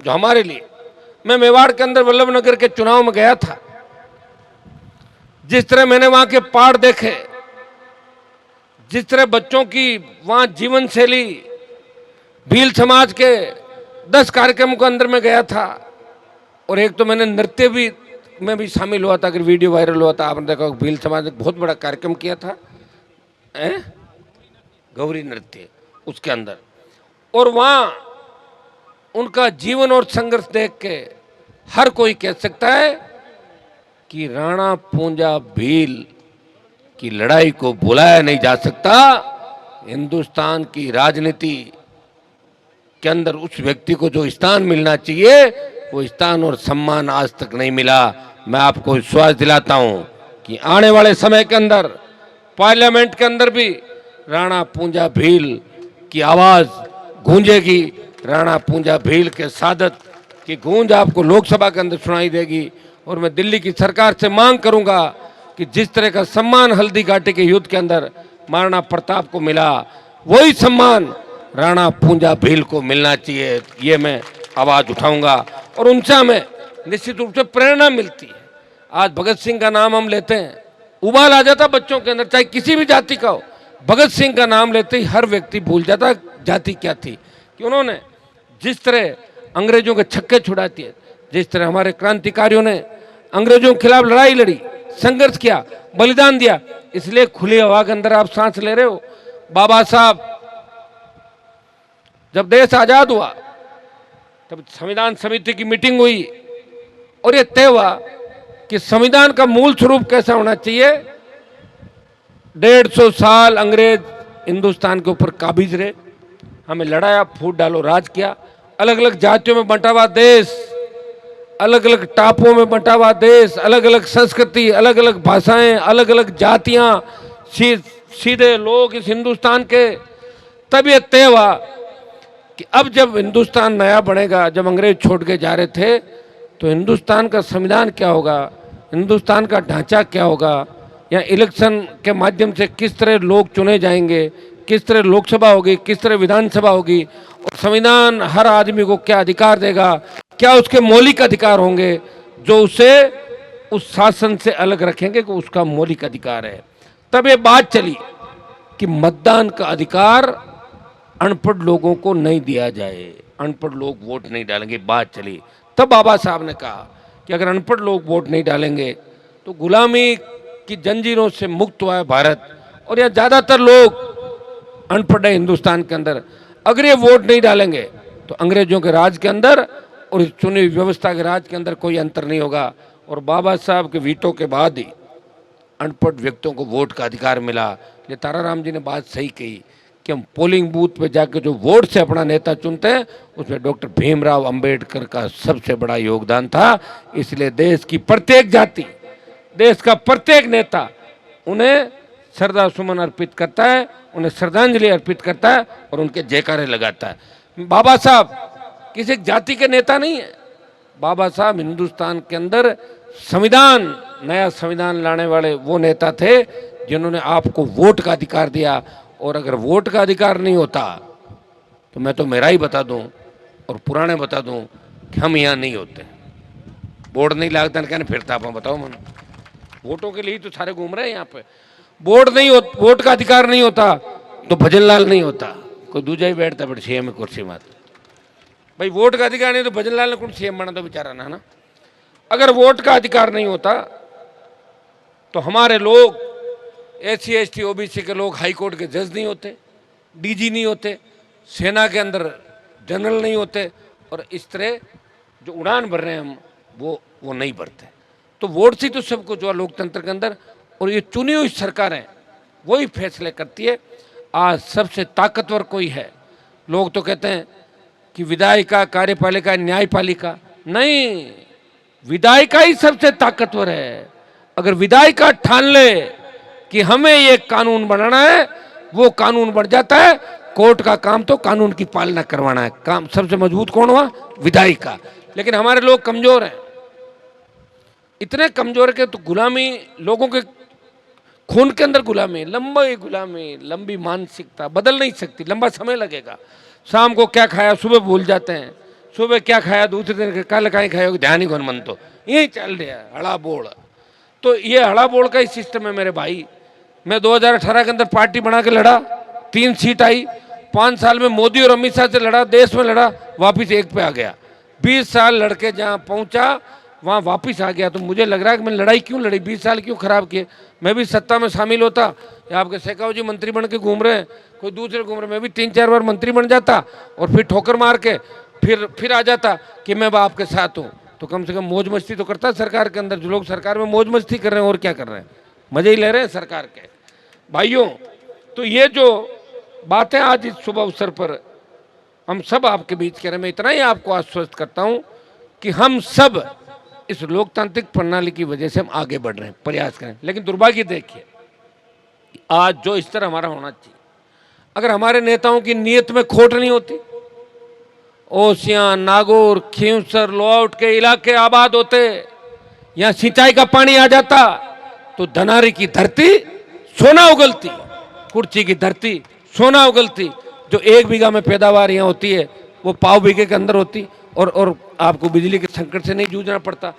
जो हमारे लिए, मैं मेवाड़ के अंदर वल्लभ नगर के चुनाव में गया था, जिस तरह मैंने वहां के पहाड़ देखे, जिस तरह बच्चों की वहां जीवन शैली, भील समाज के 10 कार्यक्रमों के अंदर में गया था, और एक तो मैंने नृत्य भी में भी शामिल हुआ था, अगर वीडियो वायरल हुआ था आपने देखा, भील समाज ने बहुत बड़ा कार्यक्रम किया था, गौरी नृत्य उसके अंदर, और वहां उनका जीवन और संघर्ष देख के हर कोई कह सकता है कि राणा पूंजा भील की लड़ाई को भुलाया नहीं जा सकता। हिंदुस्तान की राजनीति के अंदर उस व्यक्ति को जो स्थान मिलना चाहिए वो स्थान और सम्मान आज तक नहीं मिला। मैं आपको विश्वास दिलाता हूं कि आने वाले समय के अंदर पार्लियामेंट के अंदर भी राणा पूंजा भील की आवाज गूंजेगी, राणा पूंजा भील के शहादत की गूंज आपको लोकसभा के अंदर सुनाई देगी। और मैं दिल्ली की सरकार से मांग करूंगा कि जिस तरह का सम्मान हल्दी घाटी के युद्ध के अंदर महाराणा प्रताप को मिला, वही सम्मान राणा पूंजा भील को मिलना चाहिए। ये मैं आवाज उठाऊंगा और उनसे हमें निश्चित रूप से प्रेरणा मिलती है। आज भगत सिंह का नाम हम लेते हैं, उबाल आ जाता बच्चों के अंदर, चाहे किसी भी जाति का हो। भगत सिंह का नाम लेते ही हर व्यक्ति भूल जाता जाति क्या थी, कि उन्होंने जिस तरह अंग्रेजों के छक्के छुड़ाती है, जिस तरह हमारे क्रांतिकारियों ने अंग्रेजों के खिलाफ लड़ाई लड़ी, संघर्ष किया, बलिदान दिया, इसलिए खुली हवा के अंदर आप सांस ले रहे हो। बाबा साहब, जब देश आजाद हुआ तब संविधान समिति की मीटिंग हुई और यह तय हुआ कि संविधान का मूल स्वरूप कैसा होना चाहिए। 150 साल अंग्रेज हिंदुस्तान के ऊपर काबिज रहे, हमें लड़ाया, फूट डालो राज किया, अलग अलग जातियों में बंटा हुआ देश, अलग अलग टापुओं में बंटा हुआ देश, अलग अलग संस्कृति, अलग अलग भाषाएं, अलग अलग जातियां, सीधे लोग इस हिंदुस्तान के। तब यह तय हुआ कि अब जब हिंदुस्तान नया बनेगा, जब अंग्रेज छोड़ के जा रहे थे, तो हिंदुस्तान का संविधान क्या होगा, हिंदुस्तान का ढांचा क्या होगा, या इलेक्शन के माध्यम से किस तरह लोग चुने जाएंगे, किस तरह लोकसभा होगी, किस तरह विधानसभा होगी, और संविधान हर आदमी को क्या अधिकार देगा, क्या उसके मौलिक अधिकार होंगे जो उसे उस शासन से अलग रखेंगे कि उसका मौलिक अधिकार है। तब ये बात चली कि मतदान का अधिकार अनपढ़ लोगों को नहीं दिया जाए, अनपढ़ लोग वोट नहीं डालेंगे, बात चली। तब बाबा साहब ने कहा कि अगर अनपढ़ लोग वोट नहीं डालेंगे तो गुलामी की जंजीरों से मुक्त हुआ है भारत, और यह ज़्यादातर लोग अनपढ़ है हिंदुस्तान के अंदर। अगर ये वोट नहीं डालेंगे तो अंग्रेजों के राज के अंदर और इस चुनी हुई व्यवस्था के राज के अंदर कोई अंतर नहीं होगा। और बाबा साहब के वीटो के बाद ही अनपढ़ व्यक्तियों को वोट का अधिकार मिला। ये ताराराम जी ने बात सही कही कि हम पोलिंग बूथ पे जाकर जो वोट से अपना नेता चुनते हैं, उसमें डॉक्टर भीमराव अंबेडकर का सबसे बड़ा योगदान था। इसलिए देश की प्रत्येक जाति, देश का प्रत्येक नेता उन्हें श्रद्धा सुमन अर्पित करता है, उन्हें श्रद्धांजलि अर्पित करता है और उनके जयकारे लगाता है। बाबा साहब किसी जाति के नेता नहीं है, बाबा साहब हिंदुस्तान के अंदर संविधान, नया संविधान लाने वाले वो नेता थे जिन्होंने आपको वोट का अधिकार दिया। और अगर वोट का अधिकार नहीं होता तो मैं तो मेरा ही बता दूं और पुराने बता दूं कि हम यहाँ नहीं होते। वोट नहीं लागता कहने फिरता आप बताओ मन, वोटों के लिए तो सारे घूम रहे हैं यहाँ पे। वोट का अधिकार नहीं होता तो भजनलाल नहीं होता, कोई दूजा ही बैठता बट सीएम में कुर्सी मात। भाई वोट का अधिकार नहीं तो भजनलाल ने कौन सीएम बना, तो बेचारा ना। अगर वोट का अधिकार नहीं होता तो हमारे लोग SC ST OBC के लोग हाई कोर्ट के जज नहीं होते, DG नहीं होते, सेना के अंदर जनरल नहीं होते, और इस तरह जो उड़ान भर रहे हैं हम वो नहीं भरते। तो वोट से तो सब कुछ हुआ लोकतंत्र के अंदर, और ये चुनी हुई सरकारें वही फैसले करती है। आज सबसे ताकतवर कोई है, लोग तो कहते हैं कि विधायिका, कार्यपालिका, न्यायपालिका, नहीं, विधायिका ही सबसे ताकतवर है। अगर विधायिका ठान ले कि हमें ये कानून बनाना है, वो कानून बन जाता है। कोर्ट का काम तो कानून की पालना करवाना है। काम सबसे मजबूत कौन हुआ? विधायिका। लेकिन हमारे लोग कमजोर हैं, इतने कमजोर के तो गुलामी, लोगों के खून के अंदर गुलामी, लंबी मानसिकता बदल नहीं सकती, लंबा समय लगेगा। शाम को क्या खाया सुबह भूल जाते हैं, सुबह क्या खाया, दूसरे दिन कल कहीं खाओगे, ध्यान ही कौन मन, तो यही चल रहा है हड़ा बोड़। तो ये हड़ा बोड़ का ही सिस्टम है मेरे भाई। मैं 2018 के अंदर पार्टी बना के लड़ा, 3 सीट आई, 5 साल में मोदी और अमित शाह से लड़ा, देश में लड़ा, वापिस 1 पे आ गया। 20 साल लड़के जहाँ पहुँचा वहाँ वापिस आ गया। तो मुझे लग रहा है कि मैं लड़ाई क्यों लड़ी, 20 साल क्यों खराब किए। मैं भी सत्ता में शामिल होता, या आपके शेखावत जी मंत्री बन के घूम रहे हैं, कोई दूसरे घूम रहे, मैं भी 3-4 बार मंत्री बन जाता और फिर ठोकर मार के फिर आ जाता कि मैं आपके साथ हूँ। तो कम से कम मौज मस्ती तो करता सरकार के अंदर। जो लोग सरकार में मौज मस्ती कर रहे हैं और क्या कर रहे हैं, मजे ही ले रहे हैं सरकार के भाइयों। तो ये जो बातें आज इस शुभ अवसर पर हम सब आपके बीच कह रहे हैं, मैं इतना ही आपको आश्वस्त करता हूं कि हम सब इस लोकतांत्रिक प्रणाली की वजह से हम आगे बढ़ रहे हैं, प्रयास करें। लेकिन दुर्भाग्य देखिए, आज जो स्तर हमारा होना चाहिए, अगर हमारे नेताओं की नीयत में खोट नहीं होती, ओसियां, नागौर, खींवसर, लोआउट के इलाके आबाद होते, यहाँ सिंचाई का पानी आ जाता, तो धनारी की धरती सोना उगलती, कुर्ची की धरती सोना उगलती। जो 1 बीघा में पैदावार यहाँ होती है वो पाव बीघे के अंदर होती, और आपको बिजली के संकट से नहीं जूझना पड़ता।